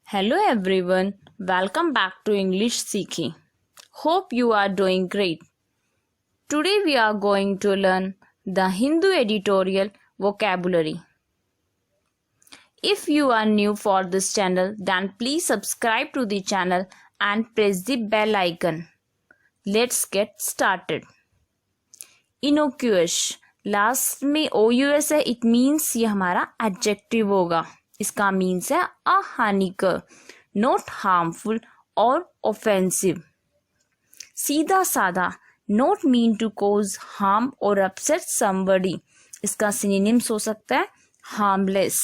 Hello everyone, welcome back to English Seeking. Hope you are doing great. Today we are going to learn the Hindu editorial vocabulary. If you are new for this channel, then please subscribe to the channel and press the bell icon. Let's get started. Innocuous, last में OUS है, it means ये हमारा adjective होगा. इसका means है अहानिकर, not harmful or offensive. सीधा साधा, not mean to cause harm or upset somebody. इसका सिनोनिम्स हो सकता है हार्मलेस.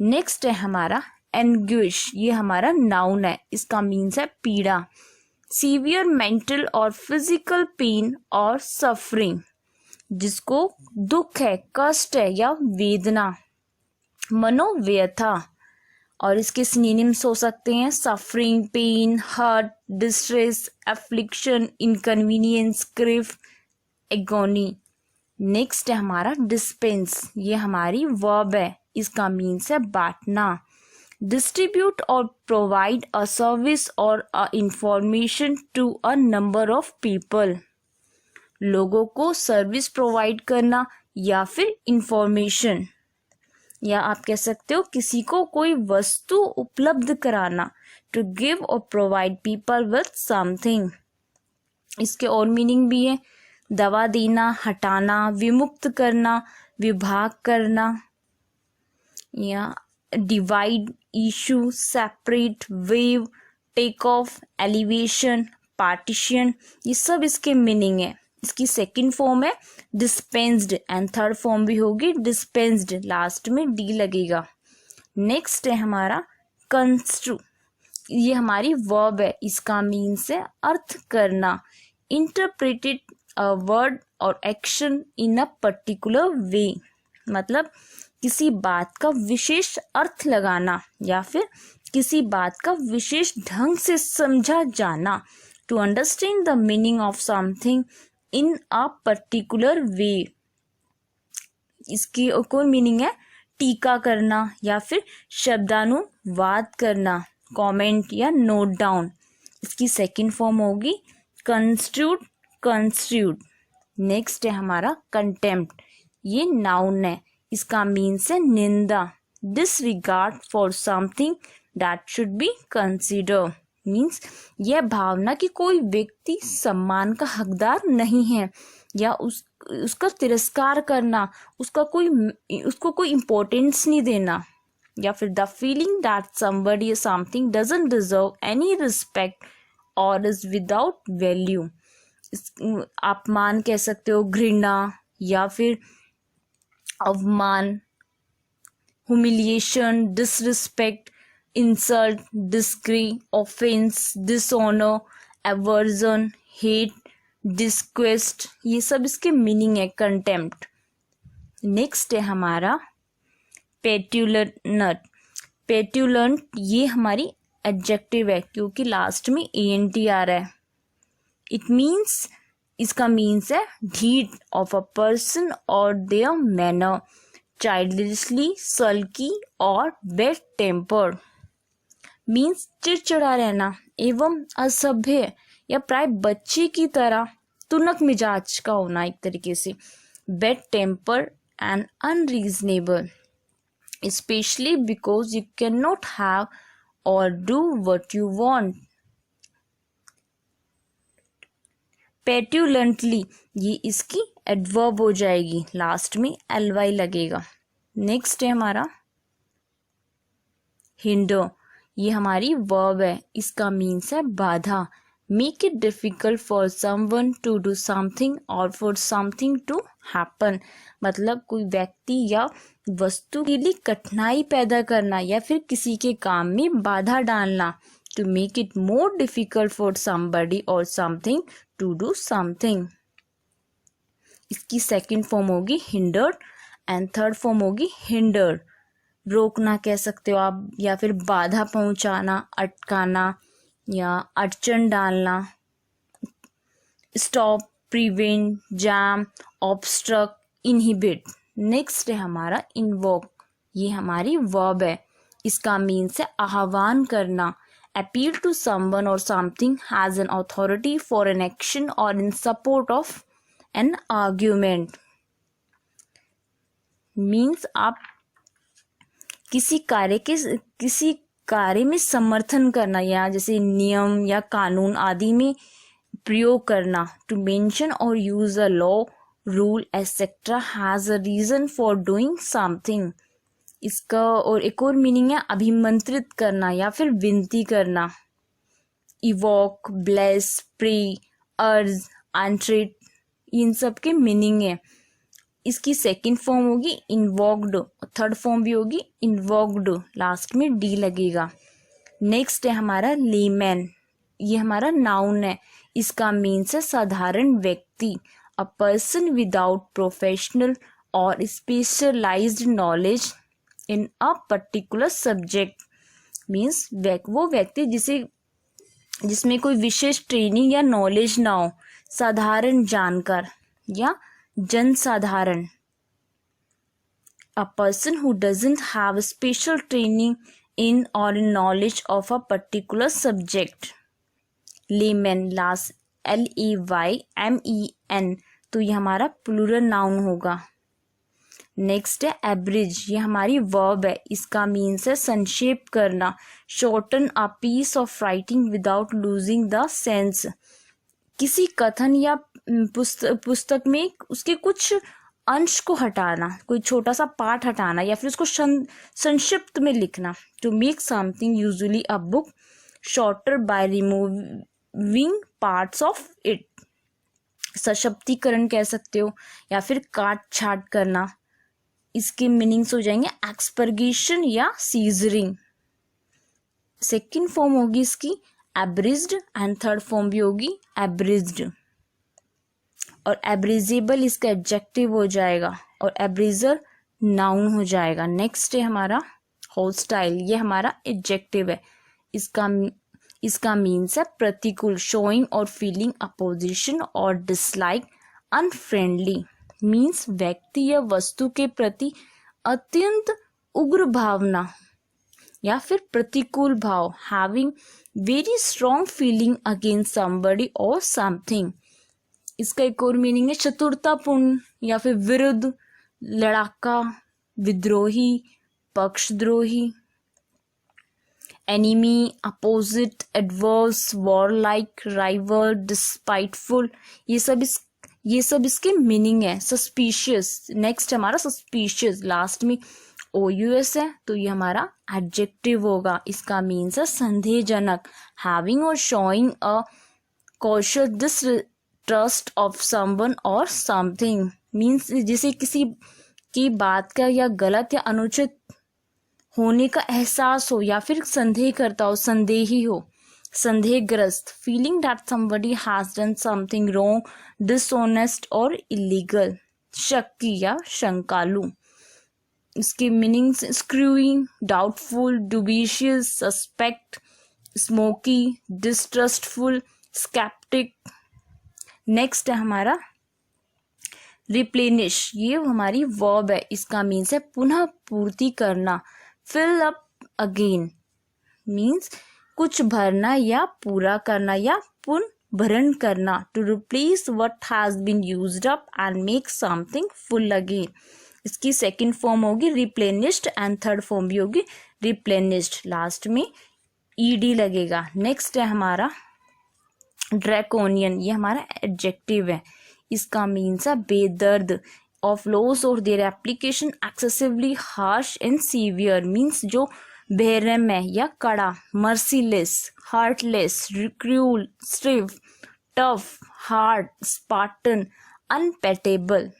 नेक्स्ट है हमारा एंग्विश, ये हमारा नाउन है. इसका मीन्स है पीड़ा. सीवियर मेंटल और फिजिकल पेन और सफरिंग, जिसको दुख है, कष्ट है या वेदना. मनोव्यथा, और इसके सिनोनिम्स हो सकते हैं suffering, pain, hurt, distress, affliction, inconvenience, grief, agony. Next है हमारा डिस्पेंस, ये हमारी वर्ब है. इसका मीन्स है बांटना. डिस्ट्रीब्यूट और प्रोवाइड अ सर्विस और a information to a number of people, लोगों को सर्विस प्रोवाइड करना या फिर इंफॉर्मेशन, या आप कह सकते हो किसी को कोई वस्तु उपलब्ध कराना. टू गिव और प्रोवाइड पीपल विथ समथिंग. इसके और मीनिंग भी है दवा देना, हटाना, विमुक्त करना, विभाग करना, या divide, issue, separate, waive, take off, elevation, partition. ये सब इसके मीनिंग है. इसकी सेकंड फॉर्म है डिस्पेंस्ड एंड थर्ड फॉर्म भी होगी डिस्पेंस्ड, लास्ट में डी लगेगा. नेक्स्ट है हमारा कंस्ट्रू, ये हमारी वर्ब है. इसका मीन्स है अर्थ करना. इंटरप्रेटेड अ वर्ड और एक्शन इन अ पर्टिकुलर वे, मतलब किसी बात का विशेष अर्थ लगाना या फिर किसी बात का विशेष ढंग से समझा जाना. To understand the meaning of something in a particular way. इसकी कोई मीनिंग है टीका करना या फिर शब्दानुवाद करना, कमेंट या नोट डाउन. इसकी सेकंड फॉर्म होगी कंस्ट्रूड, कंस्ट्रूड. नेक्स्ट है हमारा कंटेम्प्ट, ये नाउन है. इसका मीन्स है निंदा. Disregard for something that should be consider, means यह भावना कि कोई व्यक्ति सम्मान का हकदार नहीं है, या उसका तिरस्कार करना, उसको कोई इम्पोर्टेंस नहीं देना. या फिर the feeling that somebody something doesn't deserve any respect और इज विदाउट वैल्यू. अपमान कह सकते हो, घृणा या फिर अवमान, humiliation, disrespect, insult, disgrace, offense, dishonor, aversion, hate, disgust. ये सब इसके मीनिंग है कंटेम्प्ट. नेक्स्ट है हमारा पेट्यूलेंट. पेट्यूलेंट ये हमारी एडजेक्टिव है क्योंकि लास्ट में ENT आ रहा है. इट मीन्स, इसका मीन्स है ढीठ ऑफ अ पर्सन और देयर मैनर, चाइल्डिशली, सल्की और बैड टेम्पर्ड. मीन्स चिड़चिड़ा रहना एवं असभ्य या प्राय बच्चे की तरह तुनक मिजाज का होना एक तरीके से. Bad temper and unreasonable, especially because you can not have or do what you want. Petulantly, ये इसकी एडवर्ब हो जाएगी, लास्ट में ly लगेगा. नेक्स्ट है हमारा हिंडर, ये हमारी वर्ब है. इसका मीन्स है बाधा. Make it difficult for someone to do something or for something to happen, मतलब कोई व्यक्ति या वस्तु के लिए कठिनाई पैदा करना या फिर किसी के काम में बाधा डालना. To make it more difficult for somebody or something to do something. इसकी सेकंड फॉर्म होगी हिंडर्ड एंड थर्ड फॉर्म होगी हिंडर्ड. रोकना कह सकते हो आप, या फिर बाधा पहुंचाना, अटकाना या अड़चन डालना. Stop, prevent, jam, obstruct, inhibit. Next है हमारा इन्वोक, ये हमारी वर्ब है. इसका मीन्स है आह्वान करना, अपील टू समवन और something has an authority for an action और in support of an argument. Means आप किसी कार्य में समर्थन करना, या जैसे नियम या कानून आदि में प्रयोग करना। To mention or use a law, rule etcetera has a reason for doing something. इसका और एक और मीनिंग है अभिमंत्रित करना या फिर विनती करना। इवोक, ब्लेस, प्रे, अर्ज, एंट्रेट, इन सब के मीनिंग है। इसकी सेकंड फॉर्म होगी इन्वोक्ड, थर्ड फॉर्म भी होगी इन्वोक्ड, लास्ट में डी लगेगा। नेक्स्ट है हमारा लेमैन, ये हमारा नाउन है। इसका मीन्स है साधारण व्यक्ति, a person without professional or specialised knowledge in a particular subject. Means वो व्यक्ति जिसमें कोई विशेष ट्रेनिंग या नॉलेज ना हो, साधारण जानकार या जनसाधारण। A person who doesn't have a special training in or knowledge of a particular subject. Layman, last LAYMEN, तो ये हमारा प्लूरल नाउन होगा। नेक्स्ट है एब्रिज, ये हमारी वर्ब है। इसका मीन्स है संक्षेप करना, shorten a piece of writing without losing the sense. किसी कथन या पुस्तक में उसके कुछ अंश को हटाना, कोई छोटा सा पार्ट हटाना या फिर उसको संक्षिप्त में लिखना। To make something usually a book shorter by removing parts of it. सशक्तिकरण कह सकते हो या फिर काट छाट करना। इसके मीनिंग्स हो जाएंगे एक्सपर्गेशन या सीजरिंग। सेकेंड फॉर्म होगी इसकी एब्रिज्ड एंड थर्ड फॉर्म भी होगी एब्रिज्ड। और एब्रिजेबल इसका एडजेक्टिव हो जाएगा और एब्रिजर नाउन हो जाएगा। नेक्स्ट है हमारा होस्टाइल, ये हमारा एडजेक्टिव है। इसका मीन्स है प्रतिकूल, शोइंग और फीलिंग अपोजिशन और डिसलाइक, अनफ्रेंडली। मीन्स व्यक्ति या वस्तु के प्रति अत्यंत उग्र भावना या फिर प्रतिकूल भाव, having very strong feeling against somebody or something. इसका एक और मीनिंग है चतुरतापूर्ण या फिर विरुद्ध, लड़ाका, विद्रोही, पक्षद्रोही। Enemy, opposite, adverse, warlike, rival, despiteful, ये सब इसके मीनिंग है। सस्पिशियस, नेक्स्ट हमारा सस्पिशियस, लास्ट में OUS है तो ये हमारा एडजेक्टिव होगा। इसका मीन्स है संदेहजनक, हैविंग और showing a cautious distrust of someone और समथिंग। मीन्स जिसे किसी की बात का या गलत या अनुचित होने का एहसास हो या फिर संदेह करता हो, संदेही हो, संदेहग्रस्त। Feeling that somebody has done something wrong, dishonest और इलीगल, शक्की या शंकालु। इसके meanings screwing, doubtful, dubious, suspect, smoky, distrustful, sceptic. Next है हमारा रिप्लेनिश, ये हमारी वर्ब है। इसका मीन्स है पुनः पूर्ति करना, फिल अप अगेन। मीन्स कुछ भरना या पूरा करना या पुनर्भरण करना। To replace what has been used up and make something full again. इसकी सेकंड फॉर्म होगी रिप्लेनिश्ड एंड थर्ड फॉर्म भी होगी रिप्लेनिश्ड, लास्ट में ED लगेगा। नेक्स्ट है हमारा ड्रैकोनियन, ये हमारा एडजेक्टिव है। इसका मीन्स है बेदर्द, ऑफ लॉस और their application excessively harsh and severe. Means जो बेरहम है या कड़ा, merciless, heartless, cruel, stiff, tough, hard, spartan, unpalatable.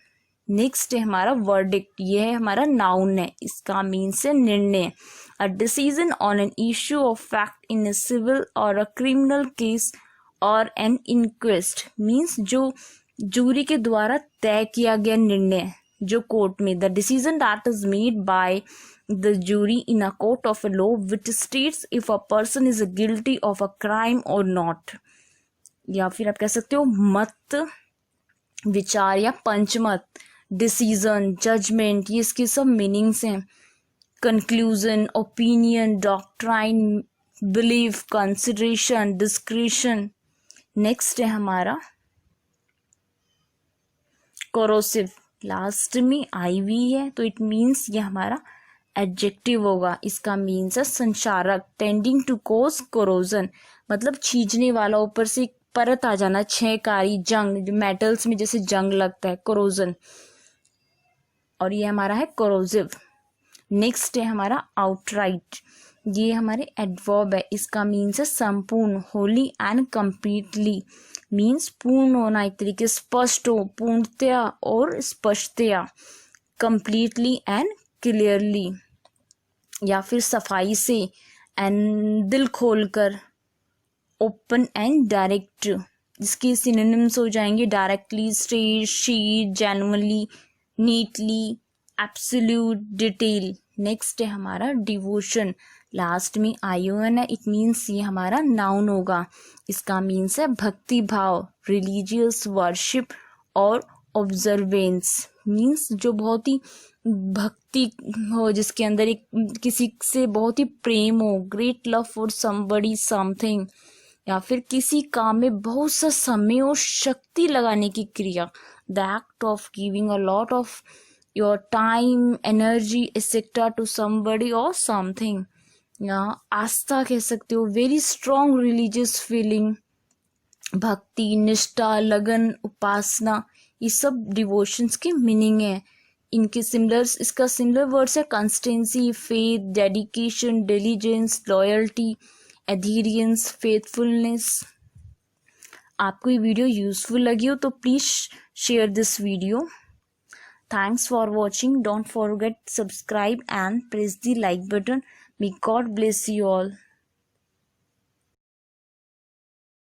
Next है हमारा वर्डिक्ट, ये है हमारा नाउन है। इसका मीन्स है निर्णय, a decision on an issue of fact in a civil or a criminal case or an inquest. Means जो जूरी के द्वारा तय किया गया निर्णय जो कोर्ट में, the decision that is made by the jury in a court of a law which states if a person is guilty of a crime or not. या फिर आप कह सकते हो मत, विचार या पंचमत, डिसीजन, जजमेंट, ये इसके सब मीनिंग्स हैं। conclusion, opinion, doctrine, belief, consideration, discretion. Next है हमारा corrosive, लास्ट में IV है तो इट मीन्स ये हमारा एडजेक्टिव होगा। इसका मीन्स है संचारक, टेंडिंग टू कोज कोरोजन, मतलब छींचने वाला, ऊपर से परत आ जाना, क्षयकारी, जंग, जो मेटल्स में जैसे जंग लगता है, कोरोजन, और ये हमारा है कोरोसिव। नेक्स्ट है हमारा आउटराइट, ये हमारे एडवर्ब है। इसका मीन्स है संपूर्ण, होली एंड कंप्लीटली, मीन्स पूर्ण होना, एक तरीके स्पष्ट हो, पूर्णतया और स्पष्टतया, कंप्लीटली एंड क्लियरली, या फिर सफाई से एंड दिल खोलकर, ओपन एंड डायरेक्ट, जिसके सिनोनिम्स हो जाएंगे directly, straight, sheet, genuinely, neatly, absolute, detail. Next है हमारा डिवोशन, लास्ट में ION है, इट मीन्स ये हमारा नाउन होगा। इसका मीन्स है भक्ति भाव, रिलीजियस वर्शिप और ऑब्जर्वेंस, मीन्स जो बहुत ही भक्ति हो, जिसके अंदर एक किसी से बहुत ही प्रेम हो, great love for somebody something, या फिर किसी काम में बहुत सा समय और शक्ति लगाने की क्रिया, the act of giving a lot of your time, energy etcetera to somebody or something, या आस्था कह सकते हो, वेरी स्ट्रॉन्ग रिलीजियस फीलिंग, भक्ति, निष्ठा, लगन, उपासना, ये सब डिवोशंस के मीनिंग है। इनके सिमिलर्स, इसका सिमिलर वर्ड्स है consistency, faith, dedication, diligence, loyalty, adherence, faithfulness. आपको ये वीडियो यूजफुल लगी हो तो please share this video. Thanks for watching. Don't forget subscribe and press the like button. May God bless you all.